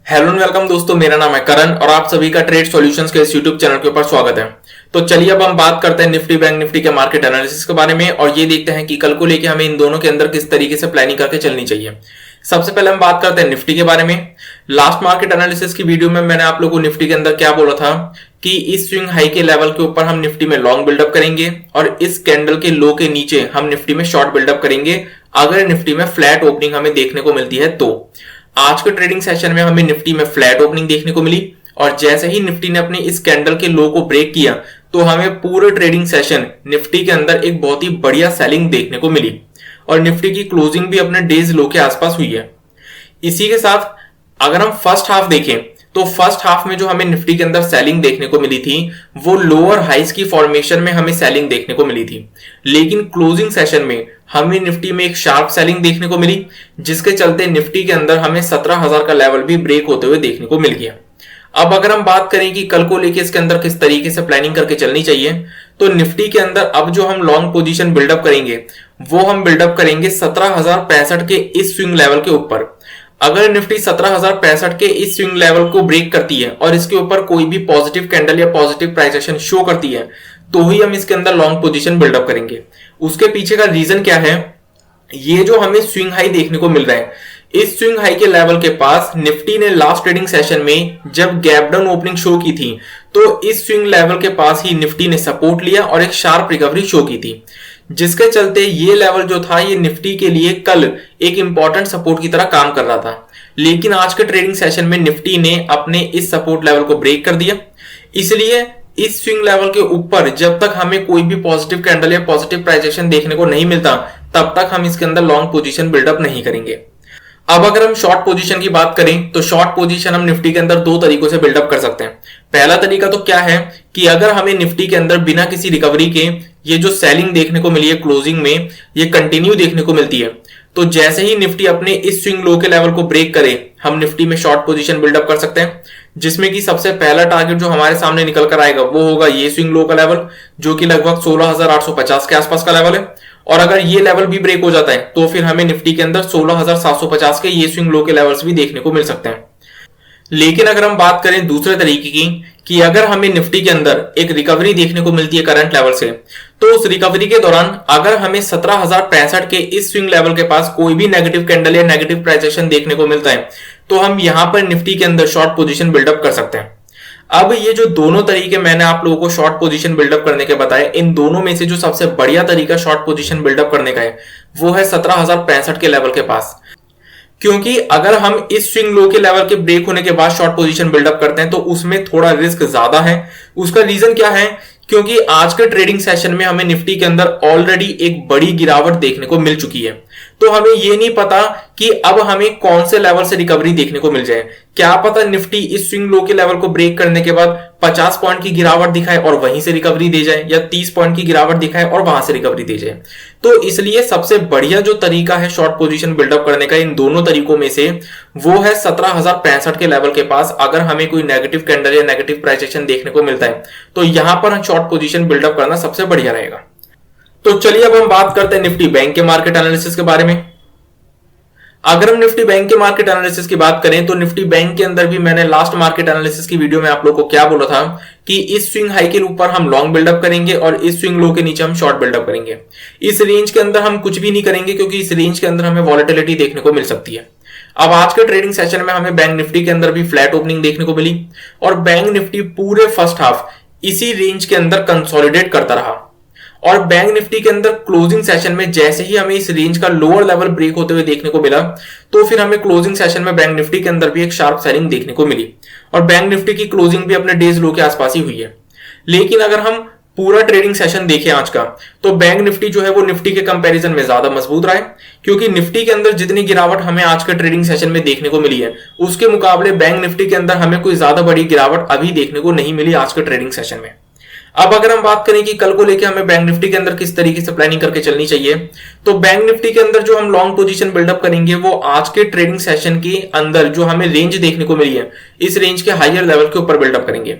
Hello and welcome दोस्तों, मेरा नाम है करण और आप सभी का ट्रेड सॉल्यूशंस के इस यूट्यूब चैनल के ऊपर स्वागत है। तो चलिए अब हम बात करते हैं निफ्टी बैंक निफ्टी के मार्केट एनालिसिस के बारे में और ये देखते हैं कि कल को लेके हमें इन दोनों के अंदर किस तरीके से प्लानिंग करके चलनी चाहिए। सबसे पहले हम बात करते हैं निफ्टी के बारे में। लास्ट मार्केट एनालिसिस की वीडियो में मैंने आप लोगों को निफ्टी के अंदर क्या बोला था कि इस स्विंग हाई के लेवल के ऊपर हम निफ्टी में लॉन्ग बिल्डअप करेंगे और इस कैंडल के लो के नीचे हम निफ्टी में शॉर्ट बिल्डअप करेंगे अगर निफ्टी में फ्लैट ओपनिंग हमें देखने को मिलती है। तो आज के ट्रेडिंग सेशन में हमें निफ्टी में फ्लैट ओपनिंग देखने को मिली और जैसे ही निफ्टी ने अपने इस कैंडल के लो को ब्रेक किया तो हमें पूरे ट्रेडिंग सेशन निफ्टी के अंदर एक बहुत ही बढ़िया सेलिंग देखने को मिली और निफ्टी की क्लोजिंग भी अपने डेज लो के आसपास हुई है। इसी के साथ अगर हम फर्स्ट हाफ देखें तो फर्स्ट हाफ में जो हमें निफ्टी के अंदर सेलिंग देखने को मिली थी वो लोअर हाइस की फॉर्मेशन में हमें सेलिंग देखने को मिली थी, लेकिन क्लोजिंग सेशन में हमें निफ्टी में एक शार्प सेलिंग देखने को मिली जिसके चलते निफ्टी के अंदर हमें 17,000 का लेवल भी ब्रेक होते हुए देखने को मिल गया। अब अगर हम बात करें कि कल को लेके इसके अंदर किस तरीके से प्लानिंग करके चलनी चाहिए तो निफ्टी के अंदर अब जो हम लॉन्ग पोजीशन बिल्डअप करेंगे वो हम बिल्डअप करेंगे 17,065 के इस स्विंग लेवल के ऊपर। अगर निफ्टी 17,065 के इस स्विंग लेवल को ब्रेक करती है और इसके ऊपर कोई भी पॉजिटिव कैंडल या पॉजिटिव प्राइस एक्शन शो करती है तो ही हम इसके अंदर लॉन्ग पोजीशन बिल्डअप करेंगे। उसके पीछे का रीजन क्या है, ये जो हमें स्विंग हाई देखने को मिल रहा है इस स्विंग हाई के लेवल के पास निफ्टी ने लास्ट ट्रेडिंग सेशन में जब गैप डाउन ओपनिंग शो की थी तो इस स्विंग लेवल के पास ही निफ्टी ने सपोर्ट लिया और एक शार्प रिकवरी शो की थी, जिसके चलते ये लेवल जो था ये निफ्टी के लिए कल एक इंपॉर्टेंट सपोर्ट की तरह काम कर रहा था। लेकिन आज के ट्रेडिंग सेशन में निफ्टी ने अपने इस सपोर्ट लेवल को ब्रेक कर दिया, इसलिए इस स्विंग लेवल के ऊपर जब तक हमें कोई भी पॉजिटिव कैंडल या पॉजिटिव प्राइस एक्शन देखने को नहीं मिलता तब तक हम इसके अंदर लॉन्ग पोजीशन बिल्डअप नहीं करेंगे। अब अगर हम शॉर्ट पोजीशन की बात करें तो शॉर्ट पोजीशन हम निफ्टी के अंदर दो तरीकों से बिल्डअप कर सकते हैं। पहला तरीका तो क्या है कि अगर हमें निफ्टी के अंदर बिना किसी रिकवरी के ये जो सेलिंग देखने को मिली है क्लोजिंग में ये कंटिन्यू देखने को मिलती है तो जैसे ही निफ्टी अपने इस स्विंग लो के लेवल को ब्रेक करे हम निफ्टी में शॉर्ट पोजीशन बिल्डअप कर सकते हैं, जिसमें कि सबसे पहला टारगेट जो हमारे सामने निकल कर आएगा वो होगा ये स्विंग लो का लेवल जो कि लगभग 16,850 के आसपास का लेवल है। और अगर ये लेवल भी ब्रेक हो जाता है तो फिर हमें निफ्टी के अंदर 16,750 के ये स्विंग लो के लेवल्स भी देखने को मिल सकते हैं। लेकिन अगर हम बात करें दूसरे तरीके की कि अगर हमें निफ्टी के अंदर एक रिकवरी देखने को मिलती है करंट लेवल से तो उस रिकवरी के दौरान अगर हमें 17,065 के इस स्विंग लेवल के पास कोई भी नेगेटिव कैंडल या नेगेटिव प्राइस एक्शन देखने को मिलता है तो हम यहां पर निफ्टी के अंदर शॉर्ट पोजीशन बिल्डअप कर सकते हैं। अब ये जो दोनों तरीके मैंने आप लोगों को शॉर्ट पोजीशन बिल्डअप करने के बताए, इन दोनों में से जो सबसे बढ़िया तरीका शॉर्ट पोजीशन बिल्डअप करने का है वो है 17,065 के लेवल के पास, क्योंकि अगर हम इस स्विंग लो के लेवल के ब्रेक होने के बाद शॉर्ट पोजीशन बिल्डअप करते हैं तो उसमें थोड़ा रिस्क ज्यादा है। उसका रीजन क्या है, क्योंकि आज के ट्रेडिंग सेशन में हमें निफ्टी के अंदर ऑलरेडी एक बड़ी गिरावट देखने को मिल चुकी है तो हमें यह नहीं पता कि अब हमें कौन से लेवल से रिकवरी देखने को मिल जाए। क्या पता निफ्टी इस स्विंग लो के लेवल को ब्रेक करने के बाद 50 पॉइंट की गिरावट दिखाए और वहीं से रिकवरी दे जाए या 30 पॉइंट की गिरावट दिखाए और वहां से रिकवरी दे जाए। तो इसलिए सबसे बढ़िया जो तरीका है शॉर्ट पोजीशन बिल्डअप करने का इन दोनों तरीकों में से वो है 17,065 के लेवल के पास अगर हमें कोई नेगेटिव कैंडल या नेगेटिव प्राइस एक्शन देखने को मिलता है तो यहां पर शॉर्ट पोजीशन बिल्डअप करना सबसे बढ़िया रहेगा। तो चलिए अब हम बात करते हैं निफ्टी बैंक के मार्केट एनालिसिस के बारे में। अगर हम निफ्टी बैंक के मार्केट एनालिसिस की बात करें तो निफ्टी बैंक के अंदर भी मैंने लास्ट मार्केट एनालिसिस की वीडियो में आप लोगों को क्या बोला था कि इस स्विंग हाई के ऊपर हम लॉन्ग बिल्डअप करेंगे और इस स्विंग लो के नीचे हम शॉर्ट बिल्डअप करेंगे। इस रेंज के अंदर हम कुछ भी नहीं करेंगे क्योंकि इस रेंज के अंदर हमें वॉलेटिलिटी देखने को मिल सकती है। अब आज के ट्रेडिंग सेशन में हमें बैंक निफ्टी के अंदर भी फ्लैट ओपनिंग देखने को मिली और बैंक निफ्टी पूरे फर्स्ट हाफ इसी रेंज के अंदर कंसोलिडेट करता रहा और बैंक निफ्टी के अंदर क्लोजिंग सेशन में जैसे ही हमें इस रेंज का लोअर लेवल ब्रेक होते हुए देखने को मिला तो फिर हमें क्लोजिंग सेशन में बैंक निफ्टी के अंदर भी एक शार्प सेलिंग देखने को मिली और बैंक निफ्टी की क्लोजिंग भी अपने डेज लो के आसपास ही हुई है। लेकिन अगर हम पूरा ट्रेडिंग सेशन देखें आज का तो बैंक निफ्टी जो है वो निफ्टी के कंपैरिजन में ज्यादा मजबूत रहा है, क्योंकि निफ्टी के अंदर जितनी गिरावट हमें आज के ट्रेडिंग सेशन में देखने को मिली है उसके मुकाबले बैंक निफ्टी के अंदर हमें कोई ज्यादा बड़ी गिरावट अभी देखने को नहीं मिली आज के ट्रेडिंग सेशन में। अब अगर हम बात करें कि कल को लेकर हमें बैंक निफ्टी के अंदर किस तरीके से प्लानिंग करके चलनी चाहिए तो बैंक निफ्टी के अंदर जो हम लॉन्ग पोजीशन बिल्डअप करेंगे वो आज के ट्रेडिंग सेशन के अंदर जो हमें रेंज देखने को मिली है इस रेंज के हायर लेवल के ऊपर बिल्डअप करेंगे।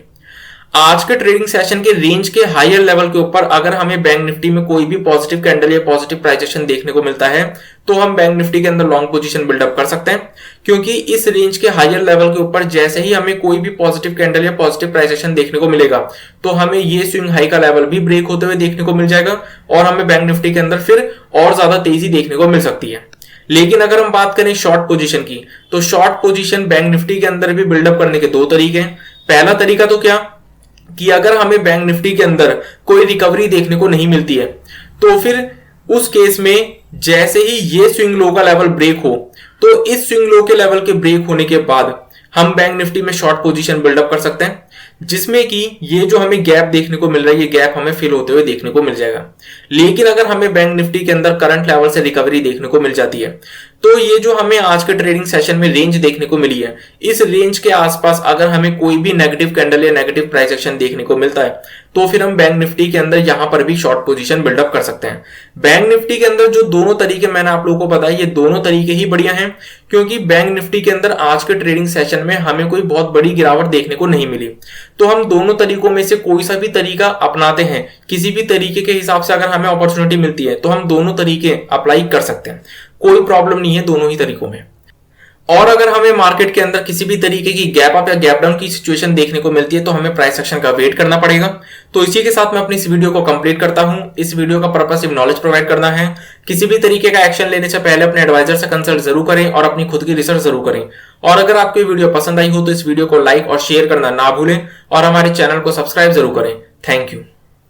आज के ट्रेडिंग सेशन के रेंज के हायर लेवल के ऊपर अगर हमें बैंक निफ्टी में कोई भी पॉजिटिव कैंडल या पॉजिटिव प्राइस एक्शन देखने को मिलता है तो हम बैंक निफ्टी के अंदर लॉन्ग पोजीशन बिल्डअप कर सकते हैं, क्योंकि इस रेंज के हायर लेवल के ऊपर जैसे ही हमें कोई भी पॉजिटिव कैंडल या पॉजिटिव प्राइस एक्शन देखने को मिलेगा तो हमें ये स्विंग हाई का लेवल भी ब्रेक होते हुए देखने को मिल जाएगा और हमें बैंक निफ्टी के अंदर फिर और ज्यादा तेजी देखने को मिल सकती है। लेकिन अगर हम बात करें शॉर्ट पोजीशन की, तो शॉर्ट पोजीशन बैंक निफ्टी के अंदर भी बिल्डअप करने के दो तरीके हैं। पहला तरीका तो क्या कि अगर हमें बैंक निफ्टी के अंदर कोई रिकवरी देखने को नहीं मिलती है तो फिर उस केस में जैसे ही ये स्विंग लो का लेवल ब्रेक हो तो इस स्विंग लो के लेवल के ब्रेक होने के बाद हम बैंक निफ्टी में शॉर्ट पोजीशन बिल्डअप कर सकते हैं, जिसमें कि ये जो हमें गैप देखने को मिल रहा है ये गैप हमें फिल होते हुए देखने को मिल जाएगा। लेकिन अगर हमें बैंक निफ्टी के अंदर करंट लेवल से रिकवरी देखने को मिल जाती है तो ये जो हमें आज के ट्रेडिंग सेशन में रेंज देखने को मिली है, इस रेंज के आसपास अगर हमें कोई भी नेगेटिव कैंडल या नेगेटिव प्राइस एक्शन देखने को मिलता है तो फिर हम बैंक निफ्टी के अंदर यहां पर भी शॉर्ट पोजीशन बिल्डअप कर सकते हैं। बैंक निफ्टी के अंदर जो दोनों तरीके मैंने आप लोगों को बताया ये दोनों तरीके ही बढ़िया हैं, क्योंकि बैंक निफ्टी के अंदर आज के ट्रेडिंग सेशन में हमें कोई बहुत बड़ी गिरावट देखने को नहीं मिली। तो हम दोनों तरीकों में से कोई सा भी तरीका अपनाते हैं, किसी भी तरीके के हिसाब से अगर हमें अपॉर्चुनिटी मिलती है तो हम दोनों तरीके अप्लाई कर सकते हैं, कोई प्रॉब्लम नहीं है दोनों ही तरीकों में। और अगर हमें मार्केट के अंदर किसी भी तरीके की गैप अप या गैप डाउन की सिचुएशन देखने को मिलती है तो हमें प्राइस एक्शन का वेट करना पड़ेगा। तो इसी के साथ मैं अपनी इस वीडियो को कंप्लीट करता हूं। इस वीडियो का पर्पस सिर्फ नॉलेज प्रोवाइड करना है। किसी भी तरीके का एक्शन लेने से पहले अपने एडवाइजर से कंसल्ट जरूर करें और अपनी खुद की रिसर्च जरूर करें। और अगर आपको ये वीडियो पसंद आई हो तो इस वीडियो को लाइक और शेयर करना ना भूलें और हमारे चैनल को सब्सक्राइब जरूर करें। Thank you.